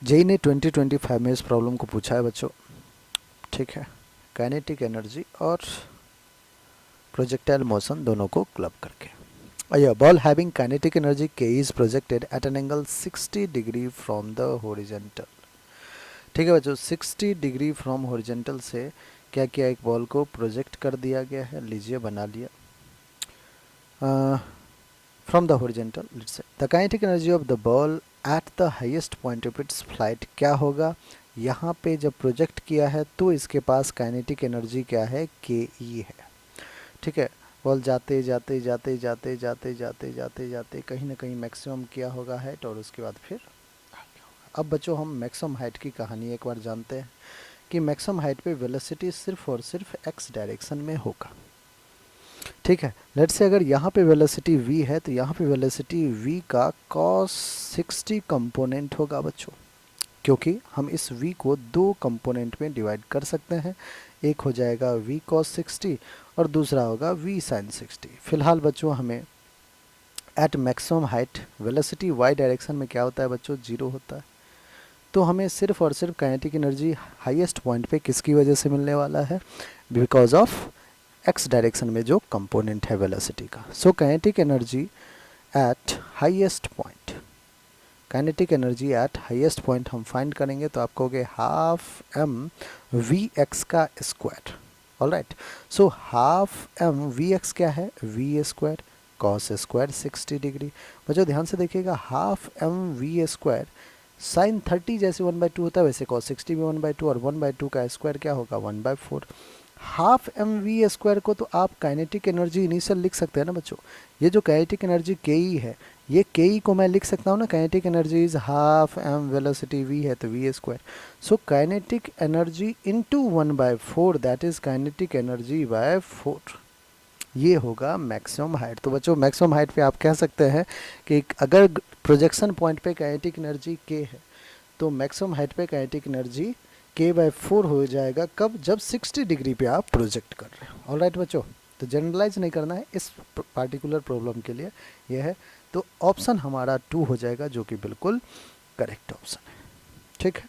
JEE ने 2025 में इस प्रॉब्लम को पूछा है बच्चों, ठीक है, काइनेटिक एनर्जी और प्रोजेक्टाइल मोशन दोनों को क्लब करके। A ball having kinetic energy K is projected at an angle 60 degree from the horizontal। ठीक है बच्चों, 60 डिग्री फ्रॉम हॉरिजेंटल से क्या किया, एक बॉल को प्रोजेक्ट कर दिया गया है, लीजिए बना लिया, from the horizontal let's say the kinetic energy of the ball at the highest point of its flight. क्या होगा, यहाँ पे जब प्रोजेक्ट किया है तो इसके पास काइनेटिक एनर्जी क्या है, के ई है, ठीक है। बॉल जाते जाते जाते जाते जाते जाते जाते जाते कहीं ना कहीं मैक्सिमम किया होगा हाइट और उसके बाद फिर आ गया होगा। अब बच्चों हम मैक्सिमम हाइट की कहानी एक बार जानते हैं कि मैक्सिमम हाइट पे वेलोसिटी सिर्फ और सिर्फ एक्स डायरेक्शन में होगा, ठीक है। लेट्स से अगर यहाँ पे वेलोसिटी v है तो यहाँ पे वेलोसिटी v का cos 60 कंपोनेंट होगा बच्चों, क्योंकि हम इस v को दो कंपोनेंट में डिवाइड कर सकते हैं, एक हो जाएगा v cos 60 और दूसरा होगा v sin 60। फिलहाल बच्चों हमें at maximum height velocity y direction में क्या होता है बच्चों, 0 होता है, तो हमें सिर्फ और सिर्फ काइनेटिक एनर्जी हाईएस्ट पॉइंट पे किसकी वजह से मिलने वाला है, बिकॉज ऑफ एक्स डायरेक्शन में जो कंपोनेंट है वेलोसिटी का। So kinetic energy at highest point, kinetic energy at highest point हम फाइंड करेंगे तो आपको होगे हाफ एम वी एक्स का square. Alright, so half m v x क्या है, v square cos square 60 degree. बच्चों ध्यान से देखिएगा, half m v square sine 30 जैसे 1/2 होता है वैसे cos 60 भी 1/2 और 1/2 का स्क्वायर क्या होगा 1/4। हाफ एम वी स्क्वायर को तो आप काइनेटिक एनर्जी इनिशियल लिख सकते हैं ना बच्चों, ये जो काइनेटिक एनर्जी के ई है, ये के ई को मैं लिख सकता हूँ ना, kinetic energy is half m velocity v है तो v square. So kinetic energy into 1/4 that is kinetic energy by 4, ये होगा मैक्सिमम हाइट। तो बच्चों मैक्सिमम हाइट पे आप कह सकते हैं कि अगर प्रोजेक्शन पॉइंट पे काइनेटिक एनर्जी के है तो मैक्सिमम हाइट पे काइनेटिक एनर्जी k/4 हो जाएगा, कब, जब 60 डिग्री पे आप प्रोजेक्ट कर रहे हो। ऑलराइट बच्चों, तो जनरलाइज नहीं करना है इस पार्टिकुलर प्रॉब्लम के लिए, यह है। तो ऑप्शन हमारा 2 हो जाएगा जो कि बिल्कुल करेक्ट ऑप्शन है, ठीक है।